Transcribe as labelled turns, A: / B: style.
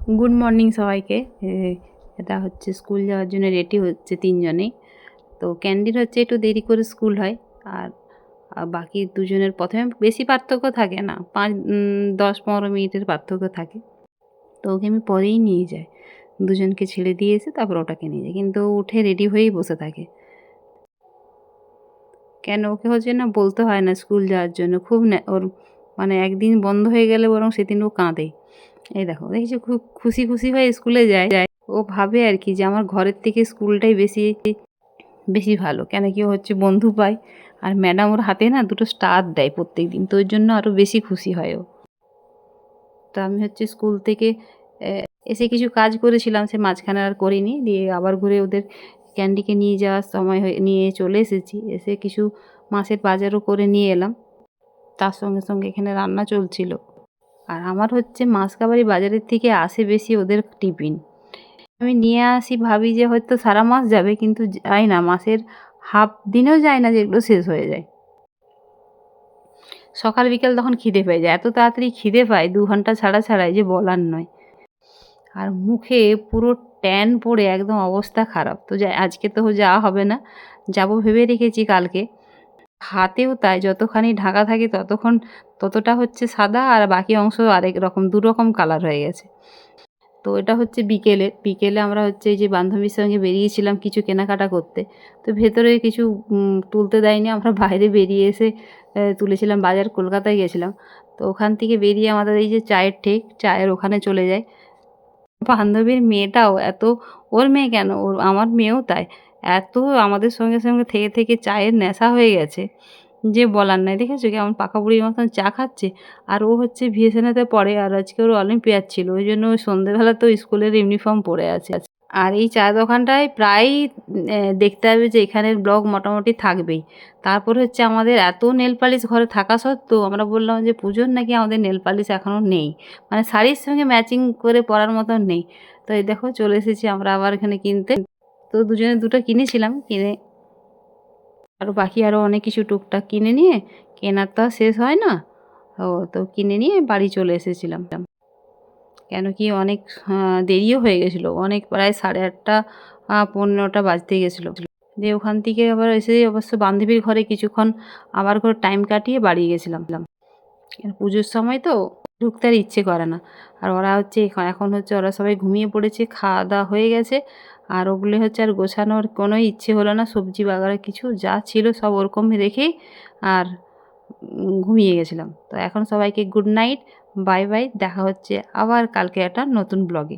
A: Good morning সবাইকে। এটা হচ্ছে স্কুল যাওয়ার জন্য রেডি হচ্ছে তিনজনেই। তো ক্যান্ডির হচ্ছে একটু দেরি করে স্কুল হয়, আর বাকি দুজনের প্রথমে বেশি পার্থক্য থাকে না, 10-15 মিনিটের পার্থক্য থাকে। তো ওকে আমি পরেই নিয়ে যাই, দুজনকে ছেড়ে দিয়ে এসে তারপর ওটাকে নিয়ে যাই, কিন্তু ও উঠে রেডি হয়েই বসে থাকে। কেন ওকে হচ্ছে না বলতে হয় না স্কুল যাওয়ার জন্য, খুব ওর মানে একদিন বন্ধ হয়ে গেলে বরং সেদিন ও কাঁদে। এই দেখো দেখেছি খুব খুশি খুশি হয়ে স্কুলে যায়। ও ভাবে আর কি যে আমার ঘরের থেকে স্কুলটাই বেশি বেশি ভালো, কেন কি ও হচ্ছে বন্ধু পায়, আর ম্যাডাম ওর হাতে না দুটো স্টার দেয় প্রত্যেক দিন, তো ওই জন্য আরও বেশি খুশি হয় ও। তো আমি হচ্ছে স্কুল থেকে এসে কিছু কাজ করেছিলাম, সে মাঝখানে আর করিনি, দিয়ে আবার ঘুরে ওদের ক্যান্ডিকে নিয়ে যাওয়ার সময় নিয়ে চলে এসেছি। এসে কিছু মাছের বাজারও করে নিয়ে এলাম, তার সঙ্গে সঙ্গে এখানে রান্না চলছিল। আর আমার হচ্ছে মাসকাবারি বাজারের থেকে আসে বেশি ওদের টিফিন। আমি নিয়ে আসি ভাবি যে হয়তো সারা মাস যাবে, কিন্তু যায় না, মাসের হাফ দিনেও যায় না যেগুলো শেষ হয়ে যায়। সকাল বিকেল তখন খিদে পেয়ে যায়, এত তাড়াতাড়ি খিদে পায় 2 ঘন্টা ছাড়া ছাড়াই যে বলার নয়। আর মুখে পুরো ট্যান পড়ে একদম অবস্থা খারাপ। তো আজকে তো যাওয়া হবে না, যাব ভেবে রেখেছি কালকে। হাতেও তাই, যতখানি ঢাকা থাকে ততটা হচ্ছে সাদা, আর বাকি অংশ আরেক রকম, 2 রকম কালার হয়ে গেছে। তো এটা হচ্ছে বিকেলে আমরা হচ্ছে এই যে বান্ধবীর সঙ্গে বেরিয়েছিলাম কিছু কেনাকাটা করতে। তো ভেতরে কিছু তুলতে দেয়নি, আমরা বাইরে বেরিয়ে এসে তুলেছিলাম। বাজার কলকাতায় গেছিলাম, তো ওখান থেকে বেরিয়ে আমাদের এই যে চায়ের ওখানে চলে যাই। বান্ধবীর মেয়েটাও এত, ওর মেয়ে কেন, আমার মেয়েও তাই, এত আমাদের সঙ্গে সঙ্গে থেকে থেকে চায়ের নেশা হয়ে গেছে যে বলার নাই। দেখেছো কেমন পাকা বুড়ির মতন চা খাচ্ছে। আর ও হচ্ছে ভিএসএনএতে পড়ে, আর আজকে ওর অলিম্পিয়াড ছিল, ওই জন্য ওই সন্ধেবেলা তো স্কুলের ইউনিফর্ম পরে আছে। আর এই চা দোকানটায় প্রায়ই দেখতে হবে যে এখানের ব্লগ মোটামুটি থাকবেই। তারপর হচ্ছে আমাদের এত নেল পালিশ ঘরে থাকা সত্ত্বেও আমরা বললাম যে পুজোর নাকি আমাদের নেল পালিশ এখনও নেই, মানে শাড়ির সঙ্গে ম্যাচিং করে পরার মতন নেই। তো এই দেখো চলে এসেছি আমরা আবার এখানে কিনতে। তো দুজনে দুটো কিনেছিলাম, কিনে আরও অনেক কিছু টুকটাক কিনে নিয়ে, কেনার তো আর শেষ হয় না, তো কিনে নিয়ে বাড়ি চলে এসেছিলাম। কেন কি অনেক দেরিও হয়ে গেছিলো, অনেক প্রায় 8:30 15টা বাজতে গেছিলো। দিয়ে ওখান থেকে আবার এসে অবশ্য বান্ধবীর ঘরে কিছুক্ষণ আবার করে টাইম কাটিয়ে বাড়ি গেছিলাম। পুজোর সময় তো ঢুকতে আর ইচ্ছে করে না। আর ওরা হচ্ছে এখন হচ্ছে ওরা সবাই ঘুমিয়ে পড়েছে, খাওয়া দাওয়া হয়ে গেছে, আর ওগুলো হচ্ছে আর গোছানোর কোনো ইচ্ছে হলো না। সবজি বাগারে কিছু যা ছিল সব ওরকম রেখেই আর ঘুমিয়ে গেছিলাম। তো এখন সবাইকে গুড নাইট, বাই বাই, দেখা হচ্ছে আবার কালকে একটা নতুন ব্লগে।